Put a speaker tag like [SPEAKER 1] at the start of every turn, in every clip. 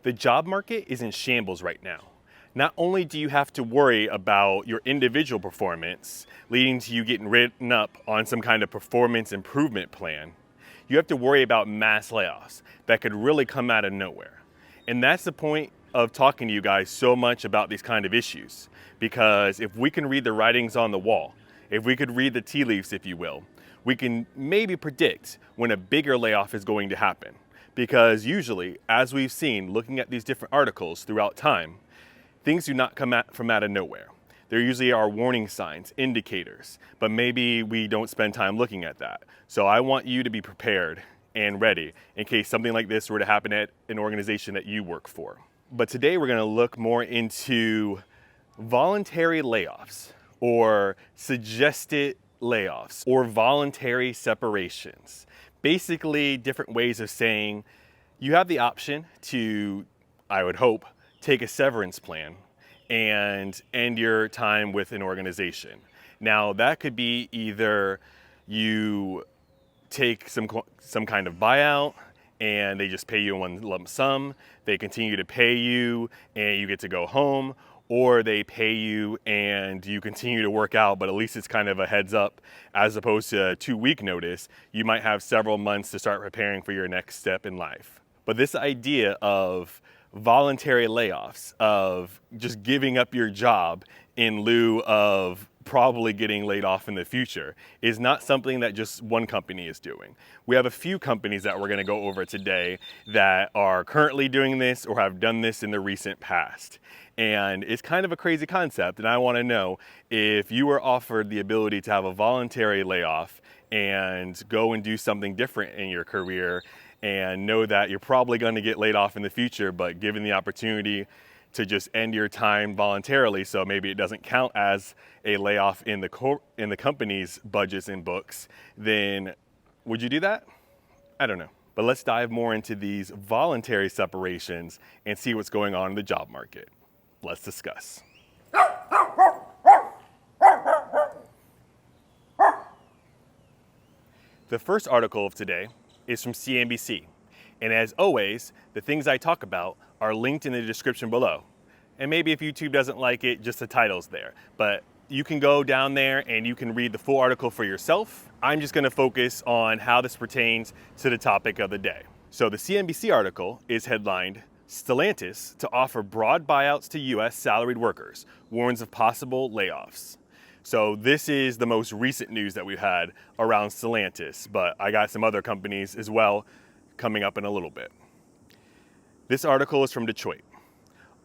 [SPEAKER 1] The job market is in shambles right now. Not only do you have to worry about your individual performance, leading to you getting written up on some kind of performance improvement plan, you have to worry about mass layoffs that could really come out of nowhere. And that's the point of talking to you guys so much about these kind of issues. Because if we can read the writings on the wall, if we could read the tea leaves, if you will, we can maybe predict when a bigger layoff is going to happen. Because usually, as we've seen looking at these different articles throughout time, things do not come from out of nowhere. There usually are warning signs, indicators, but maybe we don't spend time looking at that. So I want you to be prepared and ready in case something like this were to happen at an organization that you work for. But today we're going to look more into voluntary layoffs, or suggested layoffs, or voluntary separations. Basically, different ways of saying you have the option to, I would hope, take a severance plan and end your time with an organization. Now, that could be either you take some kind of buyout and they just pay you in one lump sum, they continue to pay you and you get to go home, or they pay you and you continue to work out, but at least it's kind of a heads up as opposed to a 2-week notice. You might have several months to start preparing for your next step in life. But this idea of voluntary layoffs, of just giving up your job in lieu of probably getting laid off in the future, is not something that just one company is doing. We have a few companies that we're going to go over today that are currently doing this or have done this in the recent past. And it's kind of a crazy concept, and I want to know if you were offered the ability to have a voluntary layoff and go and do something different in your career and know that you're probably going to get laid off in the future, but given the opportunity to just end your time voluntarily, so maybe it doesn't count as a layoff in the company's budgets and books, then would you do that? I don't know. But let's dive more into these voluntary separations and see what's going on in the job market. Let's discuss. The first article of today is from CNBC. And as always, the things I talk about are linked in the description below. And maybe if YouTube doesn't like it, just the title's there. But you can go down there and you can read the full article for yourself. I'm just gonna focus on how this pertains to the topic of the day. So the CNBC article is headlined, Stellantis to offer broad buyouts to US salaried workers, warns of possible layoffs. So this is the most recent news that we've had around Stellantis, but I got some other companies as well coming up in a little bit. This article is from Detroit.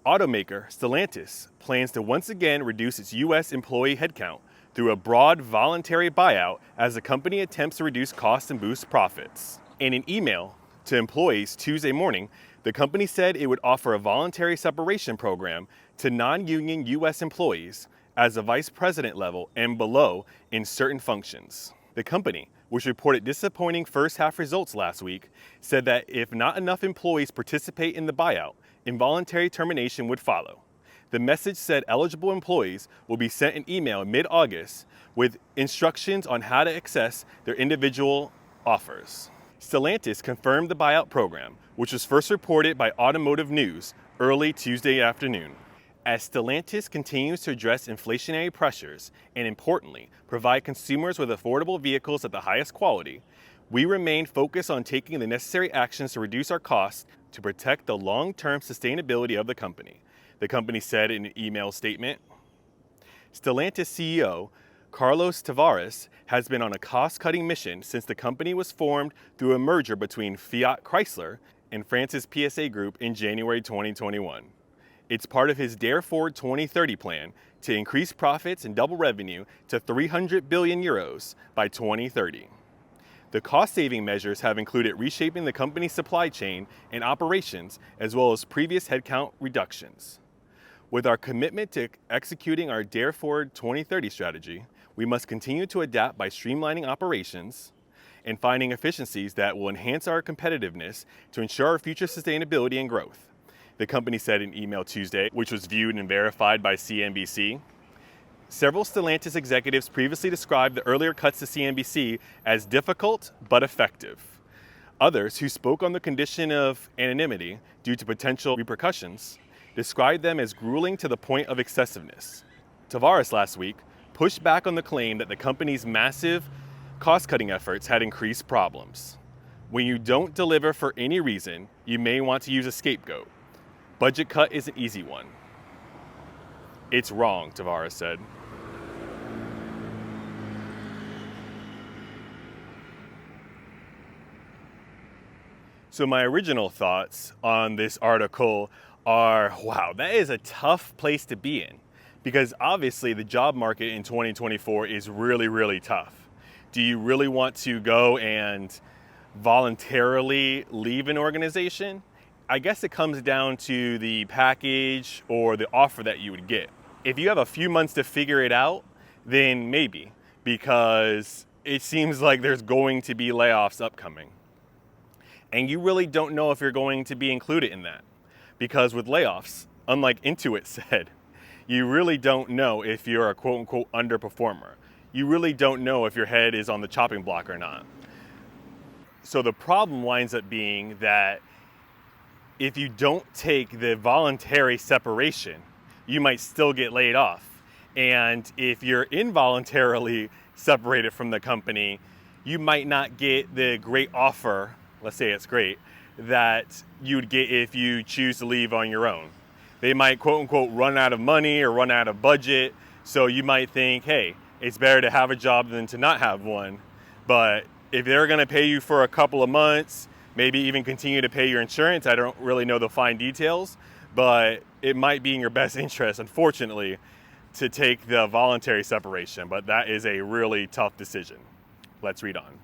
[SPEAKER 1] Automaker Stellantis plans to once again reduce its US employee headcount through a broad voluntary buyout as the company attempts to reduce costs and boost profits. In an email to employees Tuesday morning, the company said it would offer a voluntary separation program to non-union US employees as a vice president level and below in certain functions. The company, which reported disappointing first half results last week, said that if not enough employees participate in the buyout, involuntary termination would follow. The message said eligible employees will be sent an email in mid-August with instructions on how to access their individual offers. Stellantis confirmed the buyout program, which was first reported by Automotive News early Tuesday afternoon. As Stellantis continues to address inflationary pressures and, importantly, provide consumers with affordable vehicles at the highest quality, we remain focused on taking the necessary actions to reduce our costs to protect the long-term sustainability of the company, the company said in an email statement. Stellantis CEO Carlos Tavares has been on a cost-cutting mission since the company was formed through a merger between Fiat Chrysler and France's PSA Group in January 2021. It's part of his Dare Forward 2030 plan to increase profits and double revenue to 300 billion euros by 2030. The cost-saving measures have included reshaping the company's supply chain and operations, as well as previous headcount reductions. With our commitment to executing our Dare Forward 2030 strategy, we must continue to adapt by streamlining operations and finding efficiencies that will enhance our competitiveness to ensure our future sustainability and growth, the company said in an email Tuesday, which was viewed and verified by CNBC. Several Stellantis executives previously described the earlier cuts to CNBC as difficult but effective. Others, who spoke on the condition of anonymity due to potential repercussions, described them as grueling to the point of excessiveness. Tavares last week pushed back on the claim that the company's massive cost-cutting efforts had increased problems. When you don't deliver for any reason, you may want to use a scapegoat. Budget cut is an easy one. It's wrong, Tavares said. So my original thoughts on this article are, wow, that is a tough place to be in, because obviously the job market in 2024 is really, really tough. Do you really want to go and voluntarily leave an organization? I guess it comes down to the package or the offer that you would get. If you have a few months to figure it out, then maybe, because it seems like there's going to be layoffs upcoming. And you really don't know if you're going to be included in that. Because with layoffs, unlike Intuit said, you really don't know if you're a quote unquote underperformer. You really don't know if your head is on the chopping block or not. So the problem winds up being that if you don't take the voluntary separation, you might still get laid off. And if you're involuntarily separated from the company, you might not get the great offer, let's say it's great, that you'd get if you choose to leave on your own. They might quote unquote run out of money or run out of budget. So you might think, hey, it's better to have a job than to not have one. But if they're gonna pay you for a couple of months, maybe even continue to pay your insurance, I don't really know the fine details, but it might be in your best interest, unfortunately, to take the voluntary separation. But that is a really tough decision. Let's read on.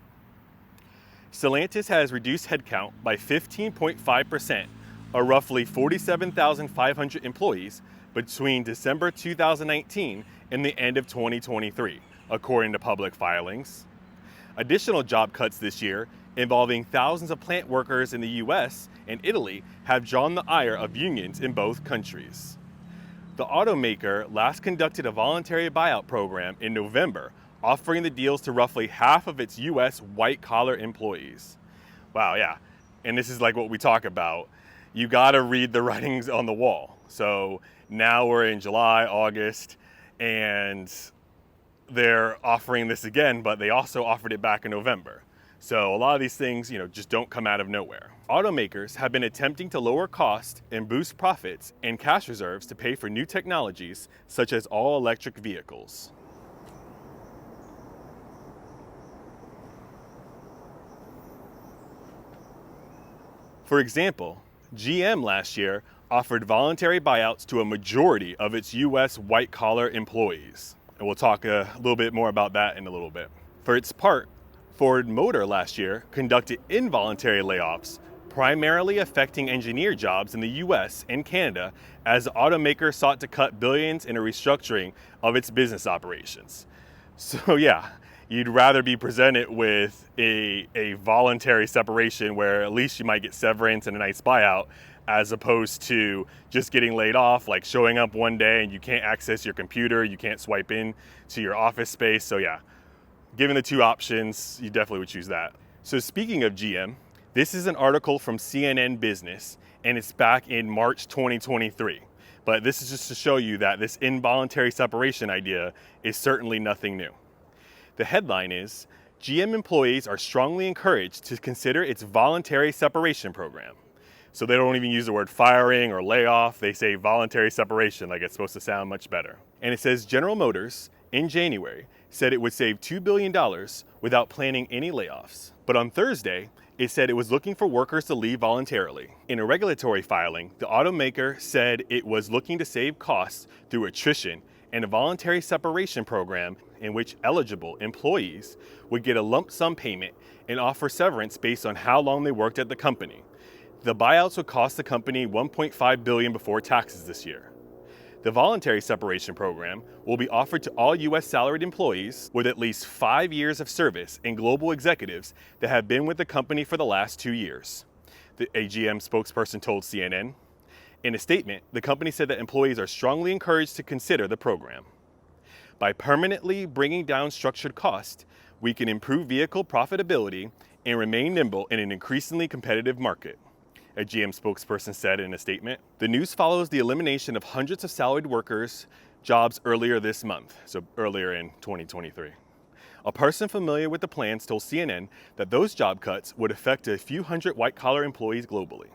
[SPEAKER 1] Stellantis has reduced headcount by 15.5%, or roughly 47,500 employees, between December 2019 and the end of 2023, according to public filings. Additional job cuts this year, involving thousands of plant workers in the US and Italy, have drawn the ire of unions in both countries. The automaker last conducted a voluntary buyout program in November, offering the deals to roughly half of its US white-collar employees. Wow, yeah. And this is like what we talk about. You gotta read the writings on the wall. So now we're in July, August, and they're offering this again, but they also offered it back in November. So a lot of these things, just don't come out of nowhere. Automakers have been attempting to lower costs and boost profits and cash reserves to pay for new technologies, such as all-electric vehicles. For example, GM last year offered voluntary buyouts to a majority of its US white-collar employees. And we'll talk a little bit more about that in a little bit. For its part, Ford Motor last year conducted involuntary layoffs, primarily affecting engineer jobs in the US and Canada, as the automaker sought to cut billions in a restructuring of its business operations. So yeah, you'd rather be presented with a voluntary separation where at least you might get severance and a nice buyout, as opposed to just getting laid off, like showing up one day and you can't access your computer, you can't swipe in to your office space. So yeah, given the two options, you definitely would choose that. So speaking of GM, this is an article from CNN Business, and it's back in March 2023. But this is just to show you that this involuntary separation idea is certainly nothing new. The headline is, GM employees are strongly encouraged to consider its voluntary separation program. So they don't even use the word firing or layoff, they say voluntary separation, like it's supposed to sound much better. And it says General Motors, in January, said it would save $2 billion without planning any layoffs. But on Thursday, it said it was looking for workers to leave voluntarily. In a regulatory filing, the automaker said it was looking to save costs through attrition and a voluntary separation program in which eligible employees would get a lump sum payment and offer severance based on how long they worked at the company. The buyouts would cost the company $1.5 billion before taxes this year. The voluntary separation program will be offered to all U.S. salaried employees with at least 5 years of service and global executives that have been with the company for the last 2 years, the AGM spokesperson told CNN. In a statement, the company said that employees are strongly encouraged to consider the program. By permanently bringing down structured cost, we can improve vehicle profitability and remain nimble in an increasingly competitive market, a GM spokesperson said in a statement. The news follows the elimination of hundreds of salaried workers' jobs earlier this month, so earlier in 2023. A person familiar with the plans told CNN that those job cuts would affect a few hundred white-collar employees globally.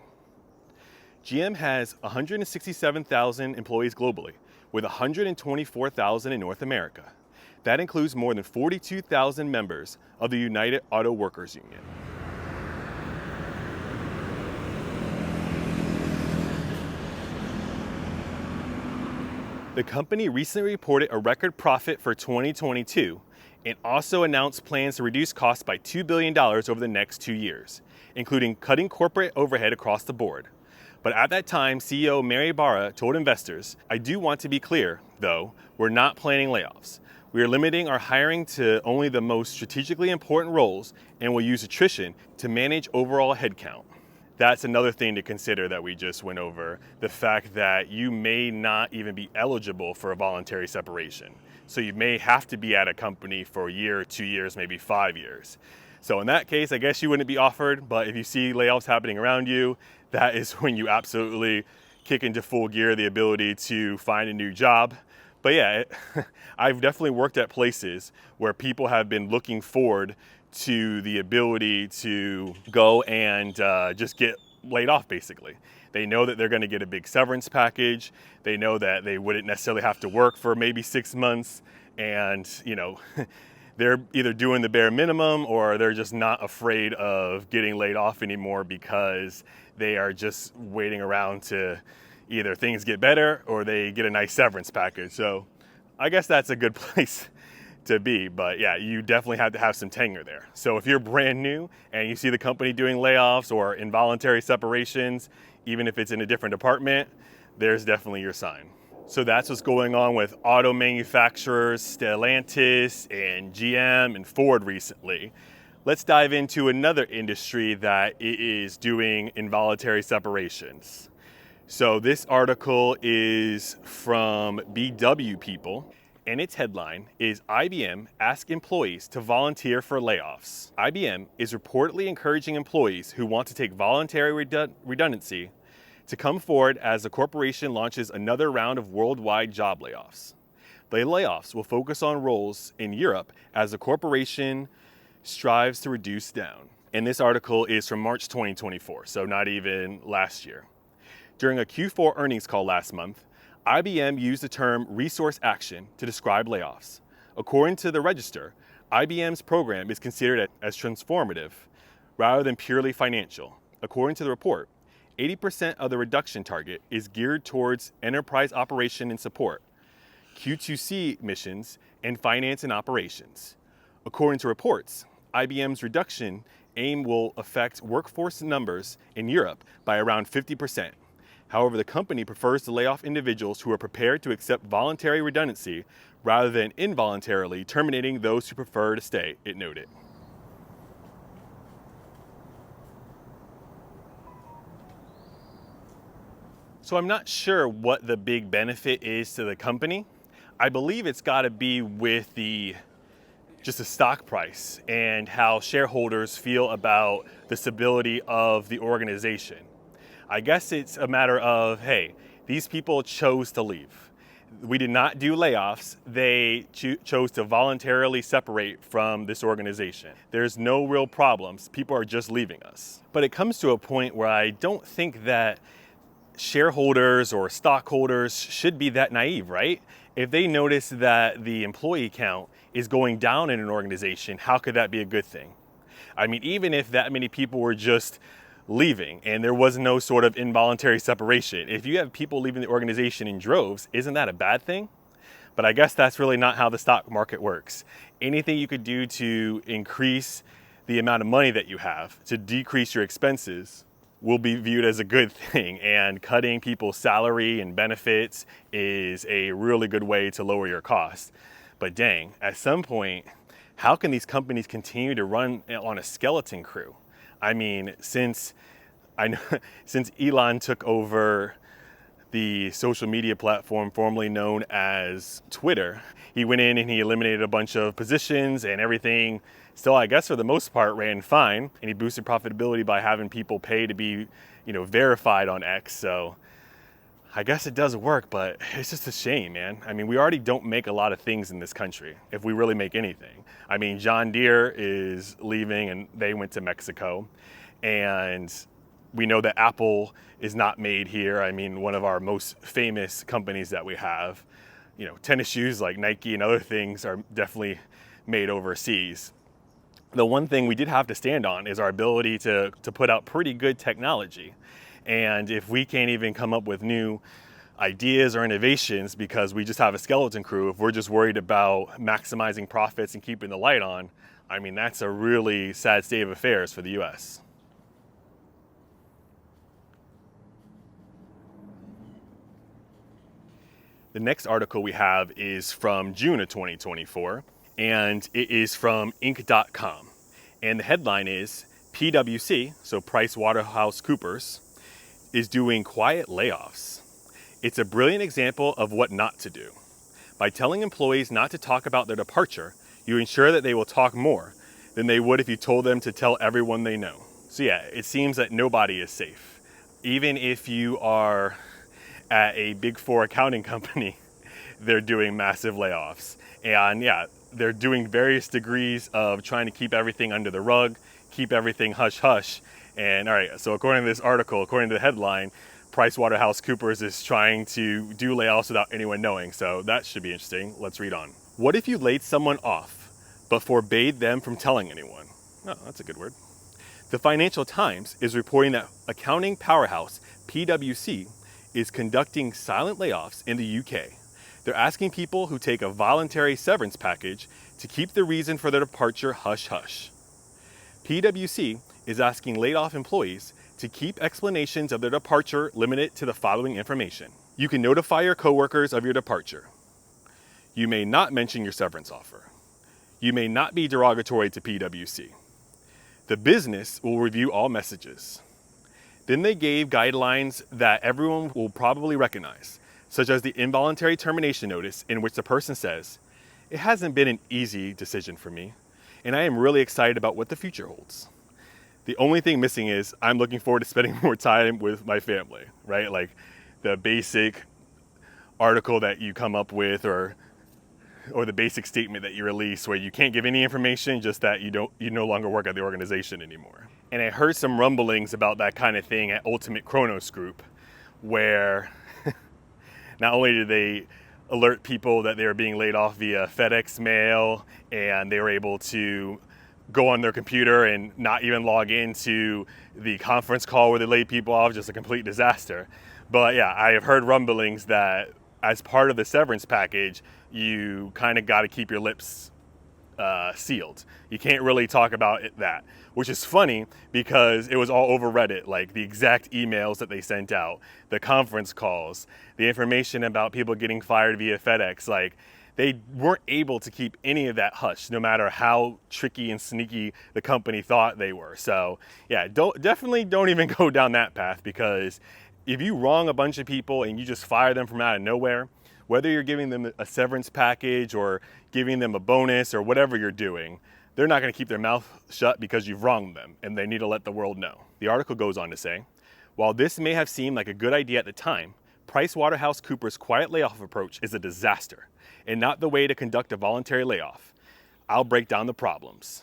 [SPEAKER 1] GM has 167,000 employees globally, with 124,000 in North America. That includes more than 42,000 members of the United Auto Workers Union. The company recently reported a record profit for 2022 and also announced plans to reduce costs by $2 billion over the next 2 years, including cutting corporate overhead across the board. But at that time, CEO Mary Barra told investors, "I do want to be clear, though, we're not planning layoffs. We are limiting our hiring to only the most strategically important roles and will use attrition to manage overall headcount." That's another thing to consider that we just went over, the fact that you may not even be eligible for a voluntary separation. So you may have to be at a company for a year, 2 years, maybe 5 years. So in that case, I guess you wouldn't be offered, but if you see layoffs happening around you, that is when you absolutely kick into full gear the ability to find a new job. But yeah, I've definitely worked at places where people have been looking forward to the ability to go and just get laid off, basically. They know that they're going to get a big severance package. They know that they wouldn't necessarily have to work for maybe 6 months. And, they're either doing the bare minimum or they're just not afraid of getting laid off anymore because they are just waiting around to either things get better or they get a nice severance package. So I guess that's a good place to be, but yeah, you definitely have to have some tenure there. So if you're brand new and you see the company doing layoffs or involuntary separations, even if it's in a different department, there's definitely your sign. So that's what's going on with auto manufacturers, Stellantis and GM and Ford recently. Let's dive into another industry that is doing involuntary separations. So this article is from BW People, and its headline is IBM asks employees to volunteer for layoffs. IBM is reportedly encouraging employees who want to take voluntary redundancy to come forward as the corporation launches another round of worldwide job layoffs. The layoffs will focus on roles in Europe as the corporation strives to reduce down. And this article is from March 2024, so not even last year. During a Q4 earnings call last month, IBM used the term resource action to describe layoffs. According to the Register, IBM's program is considered as transformative rather than purely financial. According to the report, 80% of the reduction target is geared towards enterprise operation and support, Q2C missions, and finance and operations. According to reports, IBM's reduction aim will affect workforce numbers in Europe by around 50%. However, the company prefers to lay off individuals who are prepared to accept voluntary redundancy rather than involuntarily terminating those who prefer to stay, it noted. So I'm not sure what the big benefit is to the company. I believe it's got to be with just the stock price and how shareholders feel about the stability of the organization. I guess it's a matter of, hey, these people chose to leave. We did not do layoffs. They chose to voluntarily separate from this organization. There's no real problems. People are just leaving us. But it comes to a point where I don't think that shareholders or stockholders should be that naive, right? If they notice that the employee count is going down in an organization, how could that be a good thing? I mean, even if that many people were just leaving and there was no sort of involuntary separation, if you have people leaving the organization in droves, isn't that a bad thing? But I guess that's really not how the stock market works. Anything you could do to increase the amount of money that you have, to decrease your expenses, will be viewed as a good thing, and cutting people's salary and benefits is a really good way to lower your costs. But dang, at some point, how can these companies continue to run on a skeleton crew? I mean, since Elon took over the social media platform formerly known as Twitter. He went in and he eliminated a bunch of positions, and everything still, I guess for the most part, ran fine. And he boosted profitability by having people pay to be, verified on X. So I guess it does work, but it's just a shame, man. I mean, we already don't make a lot of things in this country, if we really make anything. I mean, John Deere is leaving and they went to Mexico. And we know that Apple is not made here. I mean, one of our most famous companies that we have, tennis shoes like Nike and other things are definitely made overseas. The one thing we did have to stand on is our ability to put out pretty good technology. And if we can't even come up with new ideas or innovations because we just have a skeleton crew, if we're just worried about maximizing profits and keeping the light on, I mean, that's a really sad state of affairs for the US. The next article we have is from June of 2024, and it is from Inc.com. And the headline is PwC, so PricewaterhouseCoopers, is doing quiet layoffs. It's a brilliant example of what not to do. By telling employees not to talk about their departure, you ensure that they will talk more than they would if you told them to tell everyone they know. So yeah, it seems that nobody is safe. Even if you are at a big four accounting company, they're doing massive layoffs. And yeah, they're doing various degrees of trying to keep everything under the rug, keep everything hush hush. And all right, so according to this article, according to the headline, PricewaterhouseCoopers is trying to do layoffs without anyone knowing. So that should be interesting. Let's read on. What if you laid someone off, but forbade them from telling anyone? Oh, that's a good word. The Financial Times is reporting that accounting powerhouse PwC is conducting silent layoffs in the UK. They're asking people who take a voluntary severance package to keep the reason for their departure hush hush. PwC is asking laid off employees to keep explanations of their departure limited to the following information. You can notify your coworkers of your departure. You may not mention your severance offer. You may not be derogatory to PwC. The business will review all messages. Then they gave guidelines that everyone will probably recognize, such as the involuntary termination notice in which the person says, "It hasn't been an easy decision for me, and I am really excited about what the future holds. The only thing missing is I'm looking forward to spending more time with my family," right? Like the basic article that you come up with or the basic statement that you release where you can't give any information, just that you no longer work at the organization anymore. And I heard some rumblings about that kind of thing at Ultimate Kronos Group, where not only did they alert people that they were being laid off via FedEx mail, and they were able to go on their computer and not even log into the conference call where they laid people off, just a complete disaster. But yeah, I have heard rumblings that as part of the severance package, you kind of got to keep your lips sealed. You can't really talk about that, which is funny because it was all over Reddit, like the exact emails that they sent out, the conference calls, the information about people getting fired via FedEx. Like, they weren't able to keep any of that hush, no matter how tricky and sneaky the company thought they were. So yeah, definitely don't even go down that path, because if you wrong a bunch of people and you just fire them from out of nowhere, whether you're giving them a severance package or giving them a bonus or whatever you're doing, they're not going to keep their mouth shut because you've wronged them, and they need to let the world know. The article goes on to say, while this may have seemed like a good idea at the time, PricewaterhouseCoopers' quiet layoff approach is a disaster and not the way to conduct a voluntary layoff. I'll break down the problems.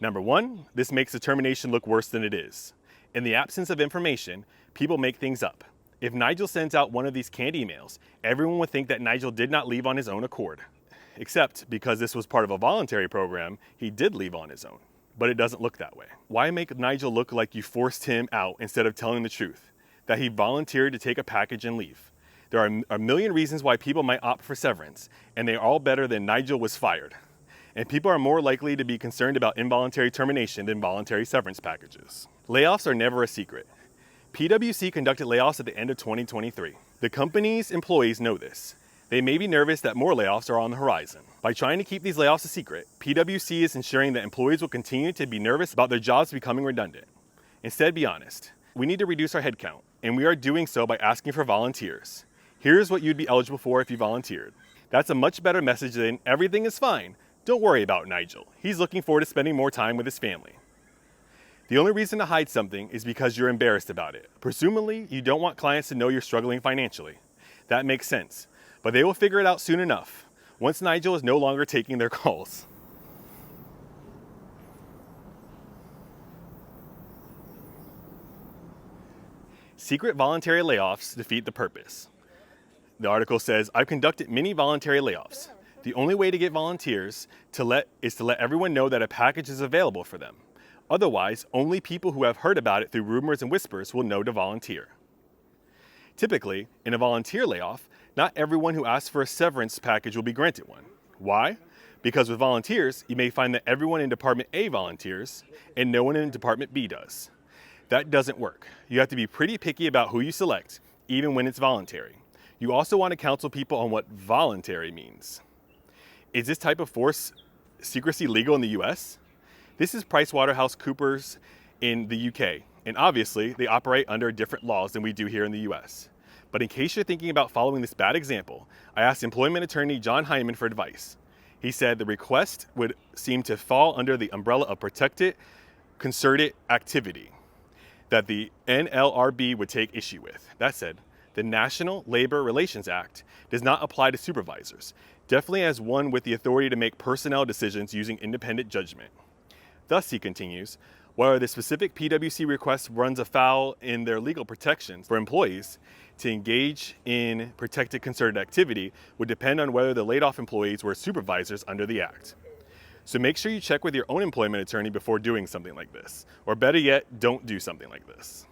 [SPEAKER 1] Number one, this makes the termination look worse than it is. In the absence of information, people make things up. If Nigel sends out one of these canned emails, everyone would think that Nigel did not leave on his own accord. Except because this was part of a voluntary program, he did leave on his own. But it doesn't look that way. Why make Nigel look like you forced him out instead of telling the truth, that he volunteered to take a package and leave? There are a million reasons why people might opt for severance, and they're all better than Nigel was fired. And people are more likely to be concerned about involuntary termination than voluntary severance packages. Layoffs are never a secret. PwC conducted layoffs at the end of 2023. The company's employees know this. They may be nervous that more layoffs are on the horizon. By trying to keep these layoffs a secret, PwC is ensuring that employees will continue to be nervous about their jobs becoming redundant. Instead, be honest. We need to reduce our headcount. and we are doing so by asking for volunteers. Here's what you'd be eligible for if you volunteered. That's a much better message than everything is fine. Don't worry about Nigel. He's looking forward to spending more time with his family. The only reason to hide something is because you're embarrassed about it. Presumably, you don't want clients to know you're struggling financially. That makes sense, but they will figure it out soon enough, once Nigel is no longer taking their calls. Secret voluntary layoffs defeat the purpose. The article says, I've conducted many voluntary layoffs. The only way to get volunteers is to let everyone know that a package is available for them. Otherwise, only people who have heard about it through rumors and whispers will know to volunteer. Typically, in a volunteer layoff, not everyone who asks for a severance package will be granted one. Why? Because with volunteers, you may find that everyone in Department A volunteers and no one in Department B does. That doesn't work. You have to be pretty picky about who you select, even when it's voluntary. You also want to counsel people on what voluntary means. Is this type of forced secrecy legal in the US? This is PricewaterhouseCoopers in the UK, and obviously they operate under different laws than we do here in the US. But in case you're thinking about following this bad example, I asked employment attorney John Hyman for advice. He said the request would seem to fall under the umbrella of protected concerted activity that the NLRB would take issue with. That said, the National Labor Relations Act does not apply to supervisors, definitely as one with the authority to make personnel decisions using independent judgment. Thus, he continues, whether the specific PwC request runs afoul in their legal protections for employees to engage in protected concerted activity would depend on whether the laid-off employees were supervisors under the Act. So make sure you check with your own employment attorney before doing something like this. Or better yet, don't do something like this.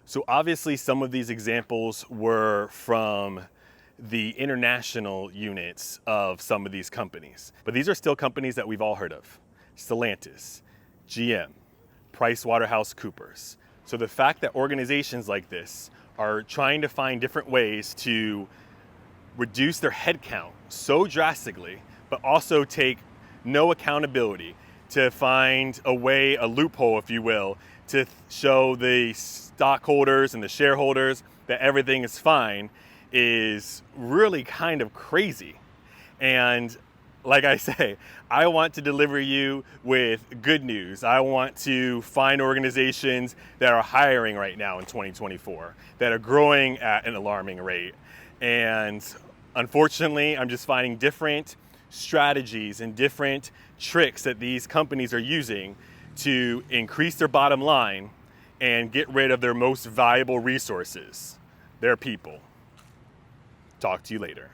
[SPEAKER 1] So obviously some of these examples were from the international units of some of these companies. But these are still companies that we've all heard of. Stellantis, GM, PricewaterhouseCoopers. So the fact that organizations like this are trying to find different ways to reduce their headcount so drastically, but also take no accountability to find a way, a loophole, if you will, to show the stockholders and the shareholders that everything is fine is really kind of crazy. And like I say, I want to deliver you with good news. I want to find organizations that are hiring right now in 2024, that are growing at an alarming rate. And unfortunately, I'm just finding different strategies and different tricks that these companies are using to increase their bottom line and get rid of their most valuable resources, their people. Talk to you later.